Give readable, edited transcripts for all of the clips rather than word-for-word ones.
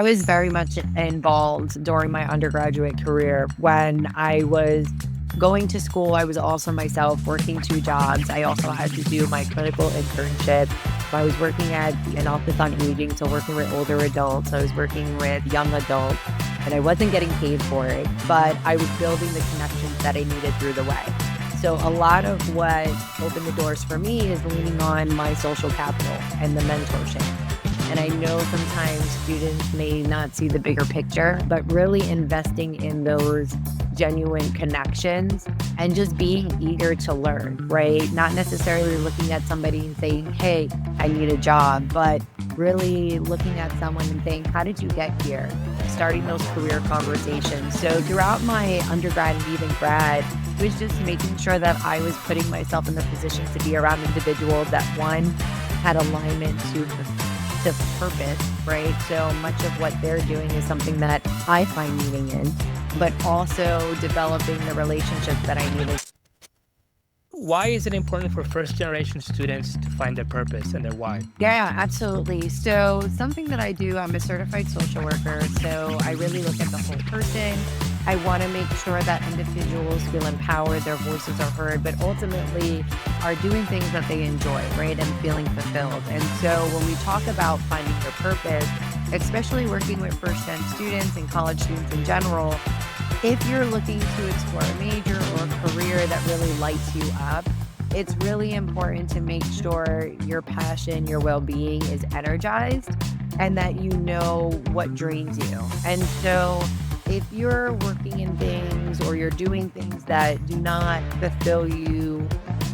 I was very much involved during my undergraduate career. When I was going to school, I was also myself working two jobs. I also had to do my clinical internship. I was working at an office on aging, so working with older adults. I was working with young adults, and I wasn't getting paid for it, but I was building the connections that I needed through the way. So a lot of what opened the doors for me is leaning on my social capital and the mentorship. And I know sometimes students may not see the bigger picture, but really investing in those genuine connections and just being eager to learn, right? Not necessarily looking at somebody and saying, hey, I need a job, but really looking at someone and saying, how did you get here? Starting those career conversations. So throughout my undergrad and even grad, it was just making sure that I was putting myself in the position to be around individuals that, one, had alignment to the purpose, right? So much of what they're doing is something that I find meaning in, but also developing the relationships that I needed. Why is it important for first generation students to find their purpose and their why? Yeah, absolutely. So something that I do, I'm a certified social worker. So I really look at the whole person. I want to make sure that individuals feel empowered, their voices are heard, but ultimately are doing things that they enjoy, right? And feeling fulfilled. And so when we talk about finding your purpose, especially working with first-gen students and college students in general, if you're looking to explore a major or a career that really lights you up, it's really important to make sure your passion, your well-being is energized and that you know what drains you. And so if you're working in things or you're doing things that do not fulfill you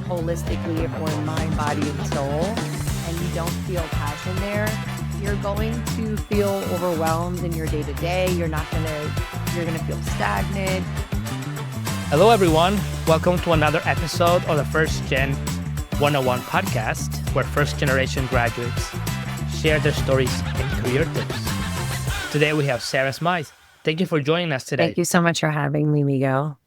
holistically or mind, body, and soul, and you don't feel passion there, you're going to feel overwhelmed in your day-to-day. You're gonna feel stagnant. Hello, everyone. Welcome to another episode of the First Gen 101 podcast, where first generation graduates share their stories and career tips. Today, we have Sarah Smythe. Thank you for joining us today. Thank you so much for having me, Migo.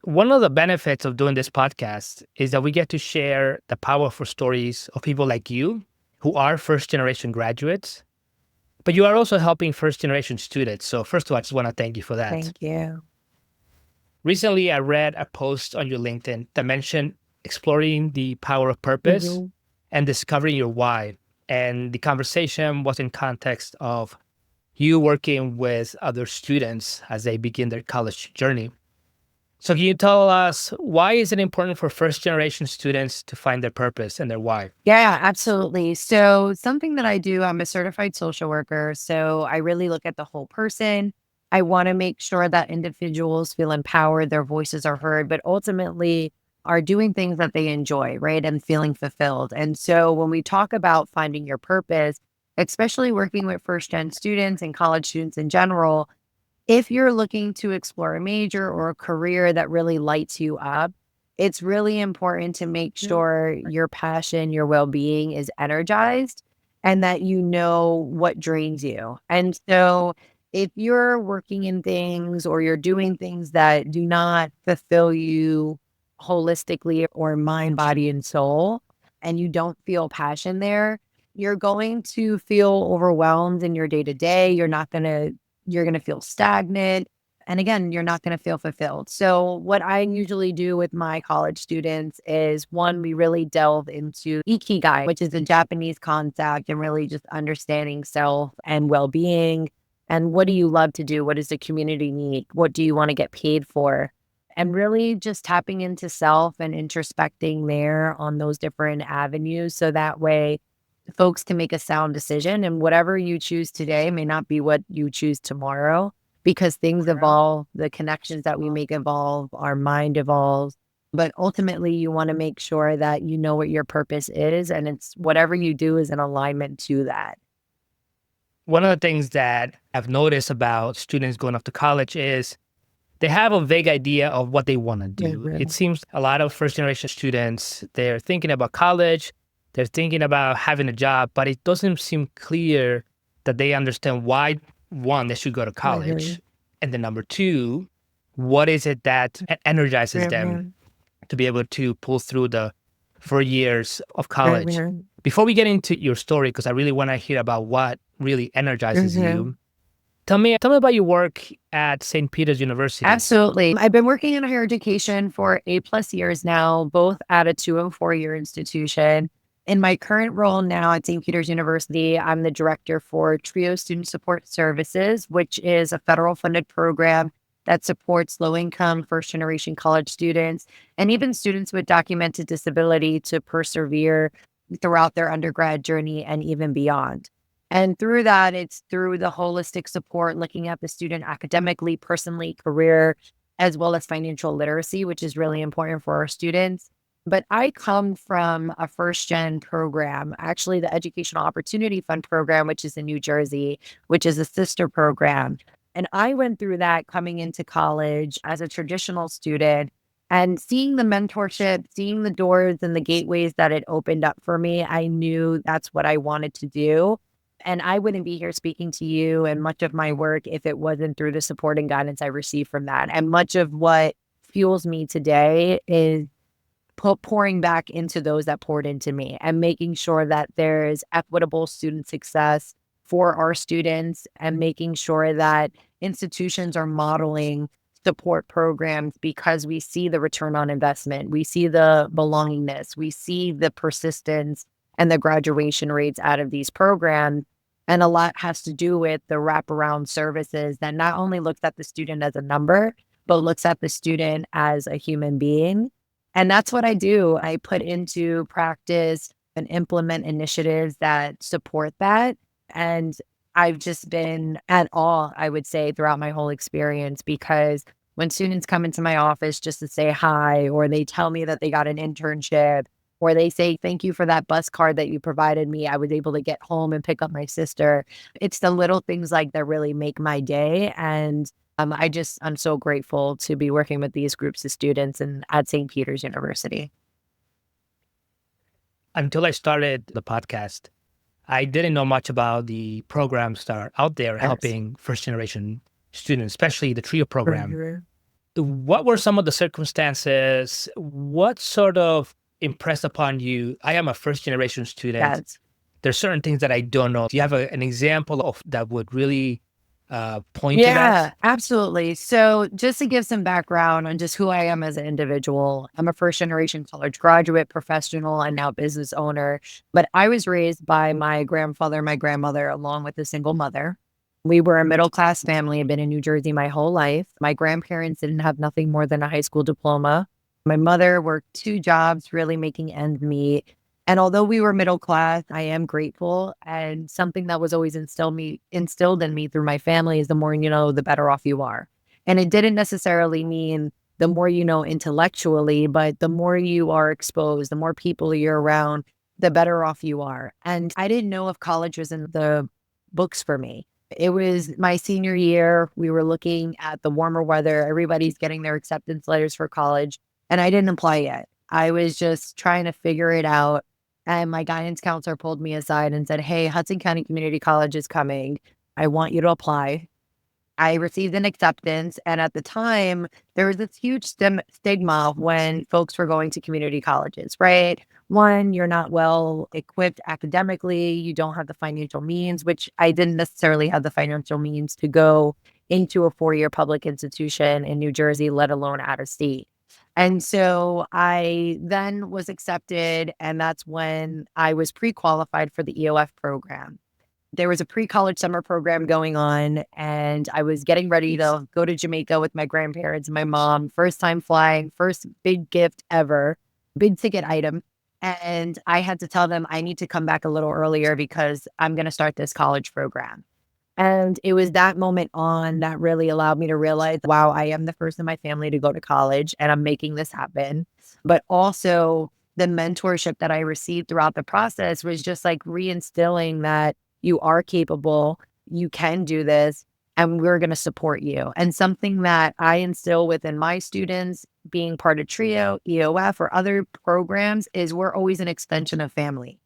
One of the benefits of doing this podcast is that we get to share the powerful stories of people like you who are first generation graduates, but you are also helping first generation students. So first of all, I just want to thank you for that. Thank you. Recently, I read a post on your LinkedIn that mentioned exploring the power of purpose and discovering your why. And the conversation was in context of you working with other students as they begin their college journey. So can you tell us, why is it important for first generation students to find their purpose and their why? Yeah, absolutely. So something that I do, I'm a certified social worker. So I really look at the whole person. I want to make sure that individuals feel empowered, their voices are heard, but ultimately are doing things that they enjoy, right? And feeling fulfilled. And so when we talk about finding your purpose, especially working with first-gen students and college students in general, if you're looking to explore a major or a career that really lights you up, it's really important to make sure your passion, your well-being is energized and that you know what drains you. And so if you're working in things or you're doing things that do not fulfill you holistically or mind, body, and soul, and you don't feel passion there, you're going to feel overwhelmed in your day-to-day. You're going to feel stagnant. And again, you're not going to feel fulfilled. So what I usually do with my college students is, one, we really delve into Ikigai, which is a Japanese concept, and really just understanding self and well-being. And what do you love to do? What does the community need? What do you want to get paid for? And really just tapping into self and introspecting there on those different avenues. So that way folks can make a sound decision, and whatever you choose today may not be what you choose tomorrow, because things evolve, the connections that we make evolve, our mind evolves. But ultimately, you want to make sure that you know what your purpose is, and it's whatever you do is in alignment to that. One of the things that I've noticed about students going off to college is they have a vague idea of what they want to do. Mhm. It seems a lot of first generation students, they're thinking about college, they're thinking about having a job, but it doesn't seem clear that they understand why, one, they should go to college. And then number two, what is it that energizes them to be able to pull through the 4 years of college? Before we get into your story, because I really want to hear about what really energizes you, tell me about your work at St. Peter's University. Absolutely. I've been working in higher education for 8+ years now, both at a 2 and 4 year institution. In my current role now at St. Peter's University, I'm the director for TRIO Student Support Services, which is a federal funded program that supports low income first generation college students and even students with documented disability to persevere throughout their undergrad journey and even beyond. And through that, it's through the holistic support, looking at the student academically, personally, career, as well as financial literacy, which is really important for our students. But I come from a first gen program, actually, the Educational Opportunity Fund program, which is in New Jersey, which is a sister program. And I went through that coming into college as a traditional student and seeing the mentorship, seeing the doors and the gateways that it opened up for me. I knew that's what I wanted to do. And I wouldn't be here speaking to you and much of my work if it wasn't through the support and guidance I received from that. And much of what fuels me today is pouring back into those that poured into me and making sure that there is equitable student success for our students and making sure that institutions are modeling support programs because we see the return on investment, we see the belongingness, we see the persistence and the graduation rates out of these programs. And a lot has to do with the wraparound services that not only looks at the student as a number, but looks at the student as a human being. And that's what I do. I put into practice and implement initiatives that support that. And I've just been at awe, I would say, throughout my whole experience because when students come into my office just to say hi, or they tell me that they got an internship, or they say, thank you for that bus card that you provided me. I was able to get home and pick up my sister. It's the little things like that really make my day. And I'm so grateful to be working with these groups of students and at St. Peter's University. Until I started the podcast, I didn't know much about the programs that are out there Yes. helping first generation students, especially the TRIO program. Mhm. What were some of the circumstances? What sort of impressed upon you? I am a first generation student. Yes. There's certain things that I don't know. Do you have an example of that would really point to that? Yeah, absolutely. So, just to give some background on just who I am as an individual, I'm a first generation college graduate, professional, and now business owner. But I was raised by my grandfather, my grandmother, along with a single mother. We were a middle class family. I've been in New Jersey my whole life. My grandparents didn't have nothing more than a high school diploma. My mother worked 2 jobs, really making ends meet. And although we were middle class, I am grateful. And something that was always instilled in me through my family is the more you know, the better off you are. And it didn't necessarily mean the more you know intellectually, but the more you are exposed, the more people you're around, the better off you are. And I didn't know if college was in the books for me. It was my senior year. We were looking at the warmer weather. Everybody's getting their acceptance letters for college. And I didn't apply yet. I was just trying to figure it out. And my guidance counselor pulled me aside and said, hey, Hudson County Community College is coming. I want you to apply. I received an acceptance. And at the time, there was this huge stigma when folks were going to community colleges, right? One, you're not well equipped academically. You don't have the financial means, which I didn't necessarily have the financial means to go into a 4 year public institution in New Jersey, let alone out of state. And so I then was accepted, and that's when I was pre qualified for the EOF program. There was a pre college summer program going on, and I was getting ready to go to Jamaica with my grandparents and my mom. First time flying, first big gift ever, big ticket item. And I had to tell them I need to come back a little earlier because I'm going to start this college program. And it was that moment on that really allowed me to realize, wow, I am the first in my family to go to college and I'm making this happen. But also, the mentorship that I received throughout the process was just like reinstilling that you are capable, you can do this, and we're going to support you. And something that I instill within my students, being part of TRIO, EOF, or other programs, is we're always an extension of family.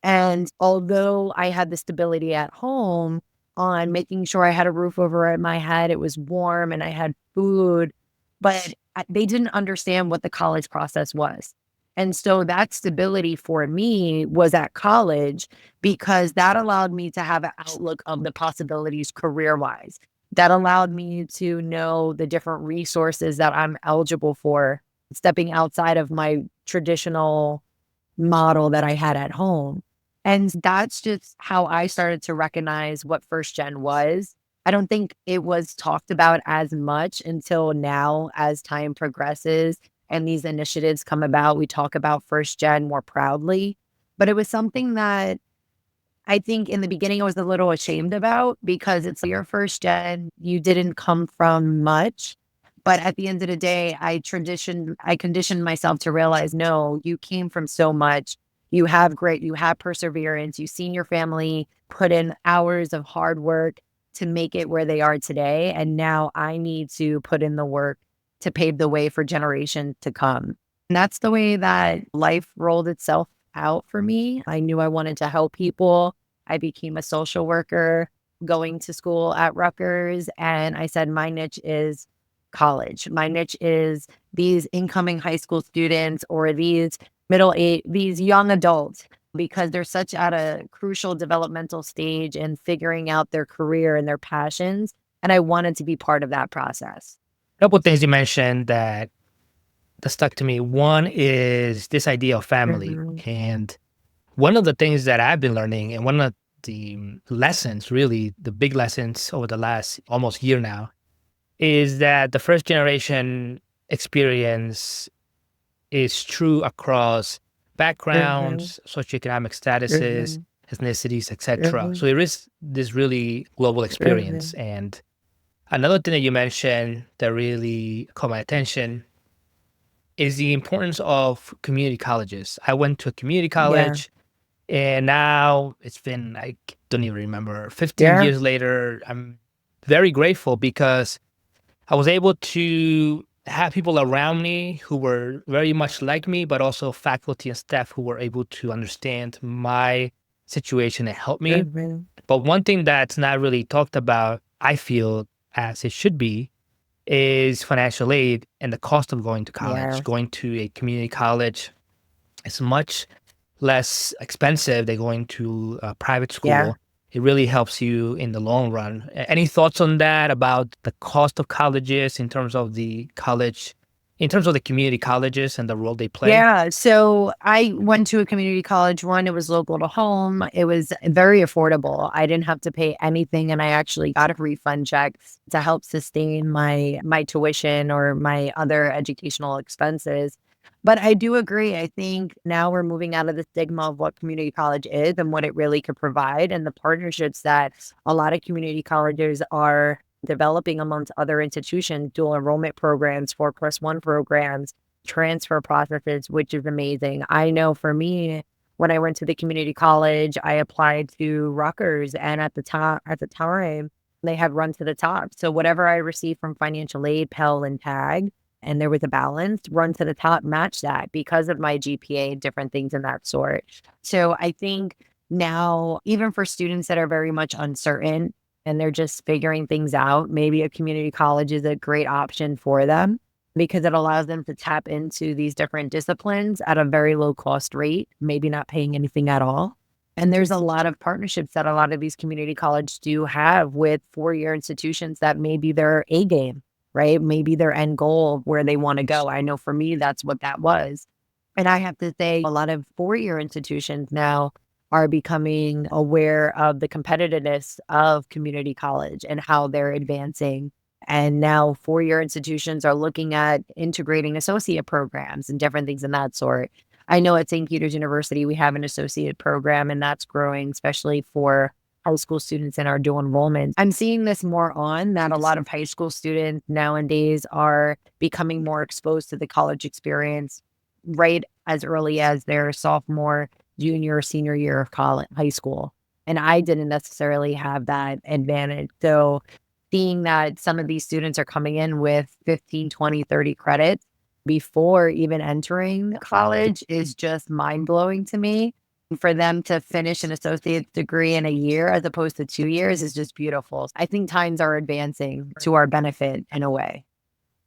And although I had the stability at home on making sure I had a roof over my head, it was warm and I had food, but they didn't understand what the college process was. And so that stability for me was at college because that allowed me to have an outlook of the possibilities career wise. That allowed me to know the different resources that I'm eligible for, stepping outside of my traditional model that I had at home. And that's just how I started to recognize what first gen was. I don't think it was talked about as much until now as time progresses and these initiatives come about. We talk about first gen more proudly, but it was something that I think in the beginning I was a little ashamed about because it's your first gen, you didn't come from much. But at the end of the day, I conditioned myself to realize, no, you came from so much. You have perseverance. You've seen your family put in hours of hard work to make it where they are today. And now I need to put in the work to pave the way for generations to come. And that's the way that life rolled itself out for me. I knew I wanted to help people. I became a social worker going to school at Rutgers. And I said, my niche is college. My niche is these incoming high school students or these these young adults, because they're such at a crucial developmental stage and figuring out their career and their passions. And I wanted to be part of that process. A couple of things you mentioned that stuck to me. One is this idea of family. Mhm. And one of the things that I've been learning, and one of the lessons, really, the big lessons over the last almost year now, is that the first generation experience is true across Mhm. backgrounds, socioeconomic statuses, Mhm. ethnicities, etc. Mhm. So it is this really global experience. Mhm. And another thing that you mentioned that really caught my attention is the importance of community colleges. I went to a community Yeah. college, and now it's been, I don't even remember, 15 Yeah. years later. I'm very grateful because I was able to have people around me who were very much like me, but also faculty and staff who were able to understand my situation and help me. Mhm. But one thing that's not really talked about, I feel, as it should be, is financial aid and the cost of going to college. Yeah. Going to a community college is much less expensive than going to a private Yeah. school. It really helps you in the long run. Any thoughts on that about the cost of colleges in terms of the college, in terms of the community colleges and the role they play? Yeah, so I went to a community college. One, it was local to home. It was very affordable. I didn't have to pay anything, and I actually got a refund check to help sustain my tuition or my other educational expenses. But I do agree. I think now we're moving out of the stigma of what community college is and what it really could provide, and the partnerships that a lot of community colleges are developing amongst other institutions, dual enrollment programs, 4+1 programs, transfer processes, which is amazing. I know for me, when I went to the community college, I applied to Rutgers, and at the time, they had run to the top. So whatever I received from financial aid, Pell and Tag, and there was a balance, run to the top, match that because of my GPA and different things in that sort. So I think now, even for students that are very much uncertain and they're just figuring things out, maybe a community college is a great option for them because it allows them to tap into these different disciplines at a very low cost rate, maybe not paying anything at all. And there's a lot of partnerships that a lot of these community colleges do have with 4-year institutions that may be their A game, right? Maybe their end goal of where they want to go. I know for me, that's what that was. And I have to say, a lot of 4-year institutions now are becoming aware of the competitiveness of community college and how they're advancing. And now 4-year institutions are looking at integrating associate programs and different things in that sort. I know at St. Peter's University, we have an associate program, and that's growing, especially for high school students in our dual enrollment. I'm seeing this more on that a lot of high school students nowadays are becoming more exposed to the college experience right as early as their sophomore, junior, or senior year of college, high school. And I didn't necessarily have that advantage. So seeing that some of these students are coming in with 15, 20, 30 credits before even entering college is just mind blowing to me. And for them to finish an associate's degree in a year as opposed to 2 years is just beautiful. I think times are advancing to our benefit in a way.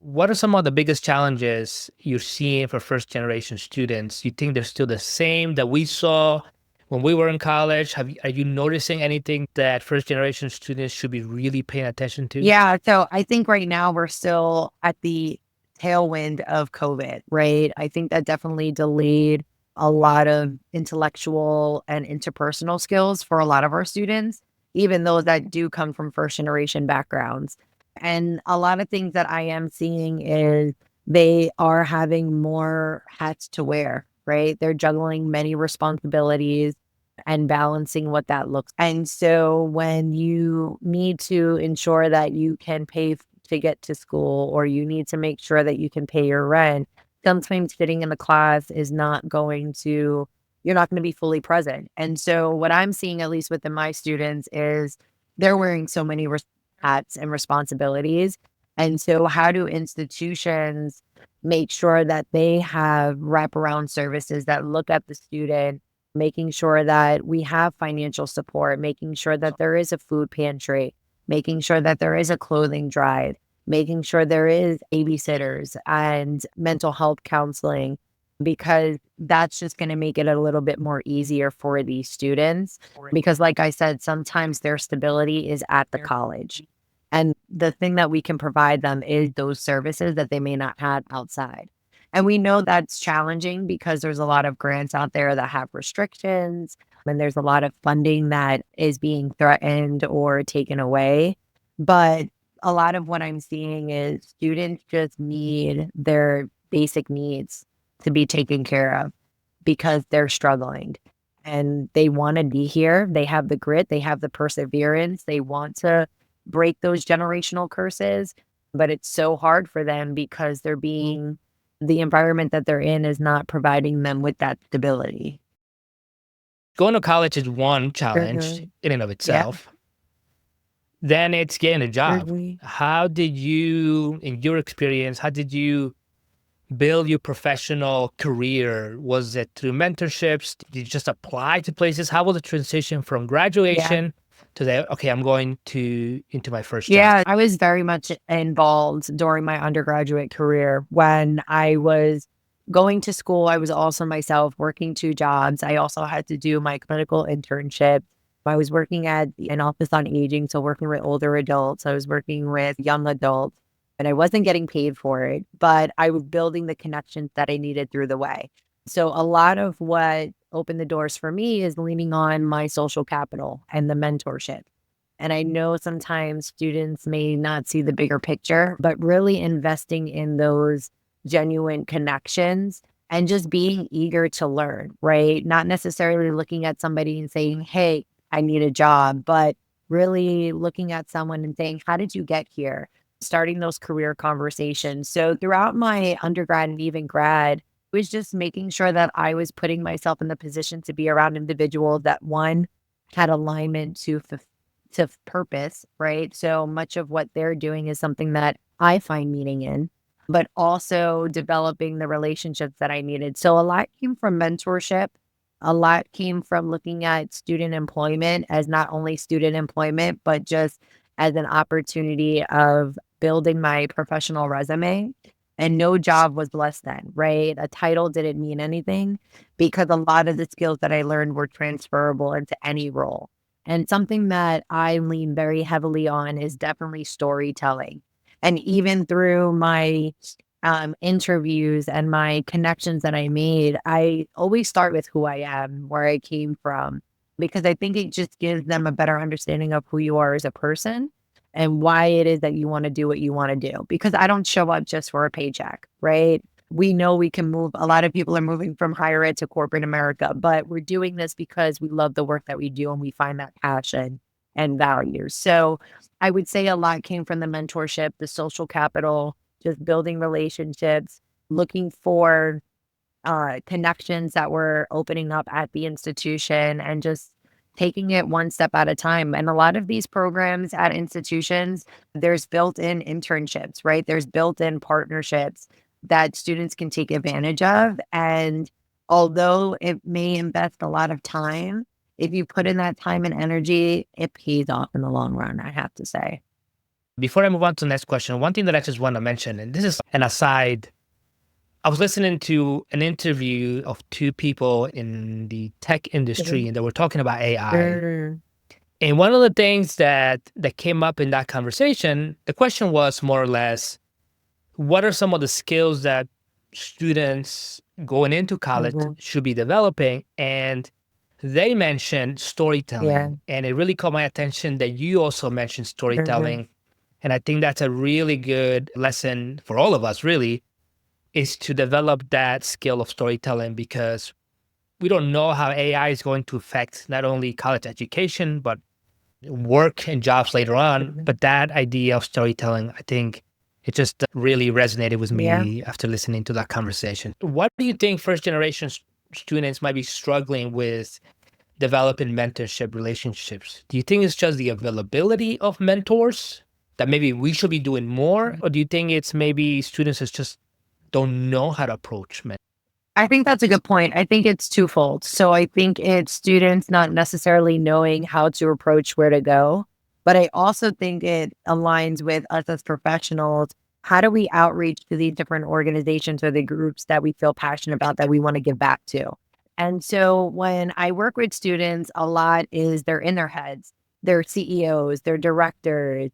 What are some of the biggest challenges you're seeing for first generation students? You think they're still the same that we saw when we were in college? Are you noticing anything that first generation students should be really paying attention to? Yeah, so I think right now we're still at the tailwind of COVID, right? I think that definitely delayed a lot of intellectual and interpersonal skills for a lot of our students, even those that do come from first generation backgrounds. And a lot of things that I am seeing is they are having more hats to wear, right? They're juggling many responsibilities and balancing what that looks. And so when you need to ensure that you can to get to school, or you need to make sure that you can pay your rent, sometimes sitting in the class is not going to, you're not going to be fully present. And so what I'm seeing, at least within my students, is they're wearing so many hats and responsibilities. And so how do institutions make sure that they have wraparound services that look at the student, making sure that we have financial support, making sure that there is a food pantry, making sure that there is a clothing drive, making sure there is babysitters and mental health counseling, because that's just going to make it a little bit more easier for these students. Because, like I said, sometimes their stability is at the college. And the thing that we can provide them is those services that they may not have outside. And we know that's challenging because there's a lot of grants out there that have restrictions, and there's a lot of funding that is being threatened or taken away. But a lot of what I'm seeing is students just need their basic needs to be taken care of because they're struggling and they want to be here. They have the grit, they have the perseverance, they want to break those generational curses, but it's so hard for them because the environment that they're in is not providing them with that stability. Going to college is one challenge Mhm. in and of Yeah. itself. Then it's getting a job. Mhm. How did you, in your experience, how did you build your professional career? Was it through mentorships? Did you just apply to places? How was the transition from Yeah. graduation to the, okay, I'm going to into my first job? Yeah, I was very much involved during my undergraduate career. When I was going to school, I was also myself working two jobs. I also had to do my clinical internship. I was working at an office on aging, so working with older adults. I was working with young adults, and I wasn't getting paid for it, but I was building the connections that I needed through the way. So a lot of what opened the doors for me is leaning on my social capital and the mentorship. And I know sometimes students may not see the bigger picture, but really investing in those genuine connections and just being eager to learn, right? Not necessarily looking at somebody and saying, hey, I need a job, but really looking at someone and saying, how did you get here? Starting those career conversations. So throughout my undergrad and even grad, it was just making sure that I was putting myself in the position to be around individuals that, one, had alignment to purpose, right? So much of what they're doing is something that I find meaning in, but also developing the relationships that I needed. So a lot came from mentorship. A lot came from looking at student employment as not only student employment, but just as an opportunity of building my professional resume. And no job was less than, right? A title didn't mean anything because a lot of the skills that I learned were transferable into any role. And something that I lean very heavily on is definitely storytelling. And even through my interviews and my connections that I made, I always start with who I am, where I came from, because I think it just gives them a better understanding of who you are as a person and why it is that you want to do what you want to do. Because I don't show up just for a paycheck, right? We know we can move. A lot of people are moving from higher ed to corporate America, but we're doing this because we love the work that we do and we find that passion and value. So I would say a lot came from the mentorship, the social capital, just building relationships, looking for connections that were opening up at the institution, and just taking it one step at a time. And a lot of these programs at institutions, there's built in internships, right? There's built in partnerships that students can take advantage of. And although it may invest a lot of time, if you put in that time and energy, it pays off in the long run, I have to say. Before I move on to the next question, one thing that I just want to mention, and this is an aside, I was listening to an interview of two people in the tech industry, and they were talking about AI. Mm, And one of the things that came up in that conversation, the question was more or less, what are some of the skills that students going into college mhm, should be developing? And they mentioned yeah. storytelling. And it really caught my attention that you also mentioned Mhm, storytelling. And I think that's a really good lesson for all of us, really, is to develop that skill of storytelling, because we don't know how AI is going to affect not only college education, but work and jobs later on. mhm, But that idea of storytelling, I think it just really resonated with yeah. me after listening to that conversation. What do you think first generation students might be struggling with developing mentorship relationships? Do you think it's just the availability of mentors that maybe we should be doing more? Or do you think it's maybe students that just don't know how to approach men? I think that's a good point. I think it's twofold. So I think it's students not necessarily knowing how to approach where to go, but I also think it aligns with us as professionals. How do we outreach to these different organizations or the groups that we feel passionate about that we want to give back to? And so when I work with students, a lot is they're in their heads, they're CEOs, they're directors,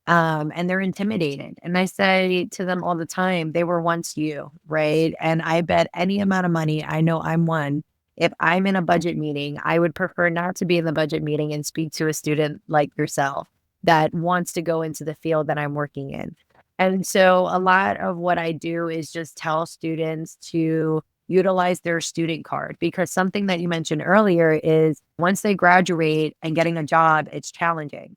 and they're intimidated. And I say to them all the time, they were once you, right? And I bet any amount of money, I know I'm one. If I'm in a budget meeting, I would prefer not to be in the budget meeting and speak to a student like yourself that wants to go into the field that I'm working in. And so a lot of what I do is just tell students to utilize their student card, because something that you mentioned earlier is once they graduate and getting a job, it's challenging.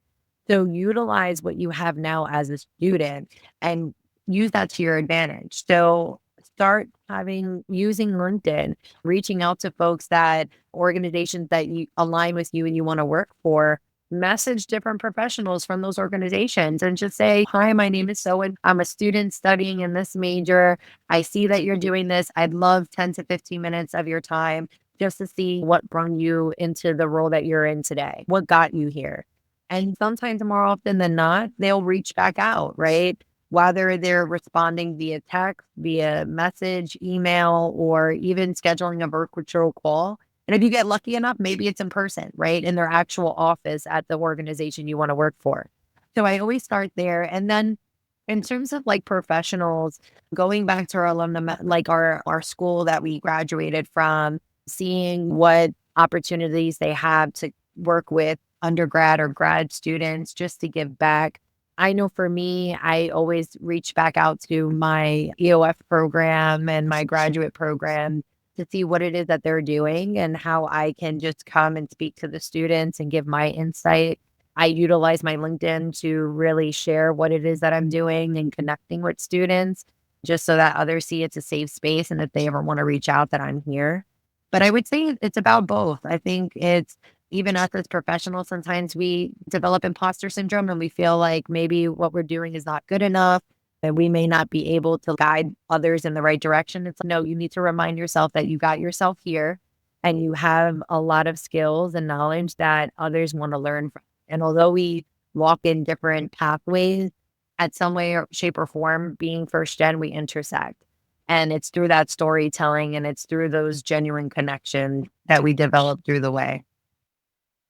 So utilize what you have now as a student and use that to your advantage. So start using LinkedIn, reaching out to folks that organizations that you align with you and you want to work for. Message different professionals from those organizations and just say, "Hi, my name is so and I'm a student studying in this major. I see that you're doing this. I'd love 10 to 15 minutes of your time just to see what brought you into the role that you're in today. What got you here?" And sometimes more often than not, they'll reach back out, right? Whether they're responding via text, via message, email, or even scheduling a virtual call. And if you get lucky enough, maybe it's in person, right? In their actual office at the organization you want to work for. So I always start there. And then in terms of like professionals, going back to our alumni, like our school that we graduated from, seeing what opportunities they have to work with undergrad or grad students just to give back. I know for me, I always reach back out to my EOF program and my graduate program to see what it is that they're doing and how I can just come and speak to the students and give my insight. I utilize my LinkedIn to really share what it is that I'm doing and connecting with students just so that others see it's a safe space. And if they ever want to reach out, that I'm here. But I would say it's about both. I think it's even us as professionals, sometimes we develop imposter syndrome and we feel like maybe what we're doing is not good enough and we may not be able to guide others in the right direction. It's no, you need to remind yourself that you got yourself here and you have a lot of skills and knowledge that others want to learn from. And although we walk in different pathways, at some way or shape or form, being first gen, we intersect. And it's through that storytelling and it's through those genuine connections that we develop through the way.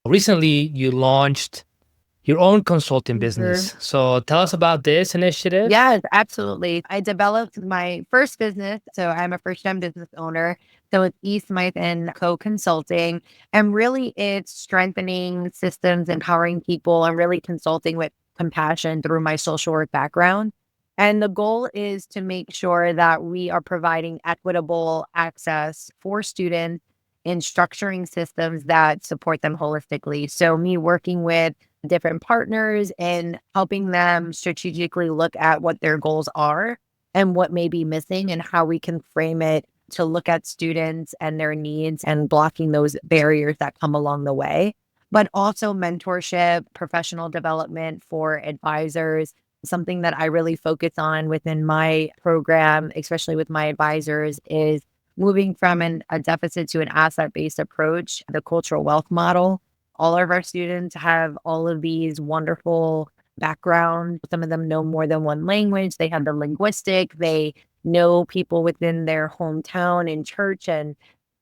Recently, you launched your own consulting Mhm. business. So tell us about this initiative. Yes, absolutely. I developed my first business. So I'm a first time business owner. So it's Smythe and Co Consulting. And really, it's strengthening systems, empowering people, and really consulting with compassion through my social work background. And the goal is to make sure that we are providing equitable access for students in structuring systems that support them holistically. So, me working with different partners and helping them strategically look at what their goals are and what may be missing and how we can frame it to look at students and their needs and blocking those barriers that come along the way. But also mentorship, professional development for advisors, something that I really focus on within my program, especially with my advisors, is moving from a deficit to an asset based approach, the cultural wealth model. All of our students have all of these wonderful background. Some of them know more than one language. They have the linguistic. They know people within their hometown and church and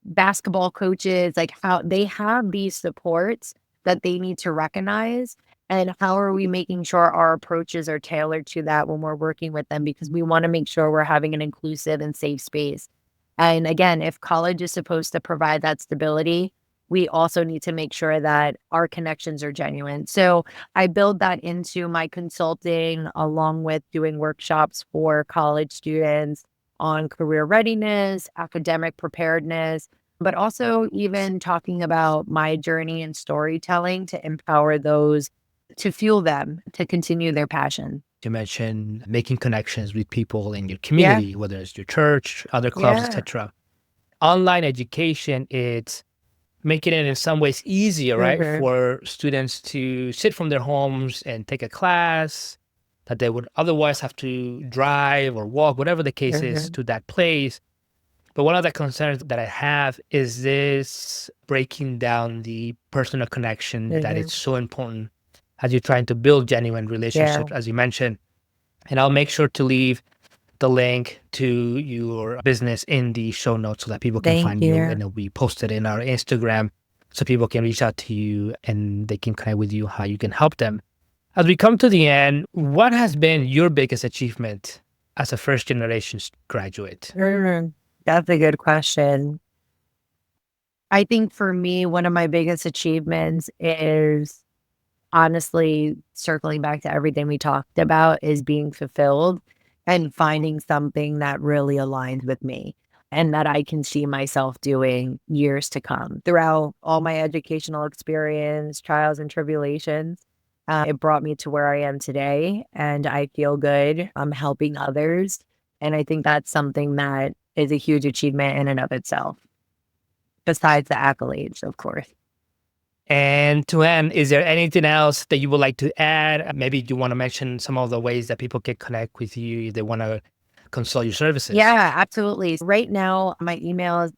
basketball coaches, like how they have these supports that they need to recognize. And how are we making sure our approaches are tailored to that when we're working with them? Because we want to make sure we're having an inclusive and safe space. And again, if college is supposed to provide that stability, we also need to make sure that our connections are genuine. So I build that into my consulting along with doing workshops for college students on career readiness, academic preparedness, but also even talking about my journey and storytelling to empower those to fuel them to continue their passion. You mentioned making connections with people in your Yeah. community, whether it's your church, other clubs, Yeah. etc. Online education, it's making it in some ways easier, right, Mhm. for students to sit from their homes and take a class that they would otherwise have to drive or walk, whatever the case is, Mhm. to that place. But one of the concerns that I have is this breaking down the personal connection that Mhm. it's so important as you're trying to build genuine Yeah. relationships, as you mentioned. And I'll make sure to leave the link to your business in the show notes so that people can Thank find you, you. and it'll be posted in our Instagram so people can reach out to you and they can connect with you how you can help them. As we come to the end, what has been your biggest achievement as a first generation graduate? Mhm. That's a good question. I think for me, one of my biggest achievements is honestly circling back to everything we talked about is being fulfilled and finding something that really aligns with me and that I can see myself doing years to come. Throughout all my educational experience, trials and tribulations, it brought me to where I am today, and I feel good. I'm helping others. And I think that's something that is a huge achievement in and of itself, besides the accolades, of course. And to end, is there anything else that you would like to add? Maybe you want to mention some of the ways that people can connect with you if they want to consult your services. Yeah, absolutely. Right now, my email is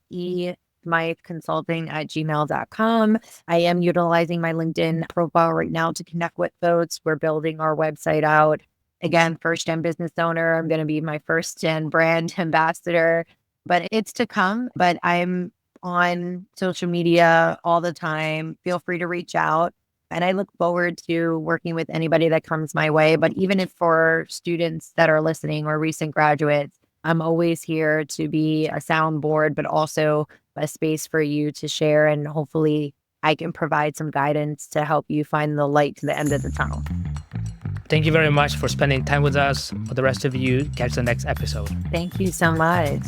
emyconsulting@gmail.com. I am utilizing my LinkedIn profile right now to connect with folks. We're building our website out. Again, first gen business owner. I'm going to be my first gen brand ambassador, but it's to come. But I'm on social media all the time. Feel free to reach out. And I look forward to working with anybody that comes my way. But even if for students that are listening or recent graduates, I'm always here to be a soundboard, but also a space for you to share. And hopefully, I can provide some guidance to help you find the light to the end of the tunnel. Thank you very much for spending time with us. For the rest of you, catch the next episode. Thank you so much.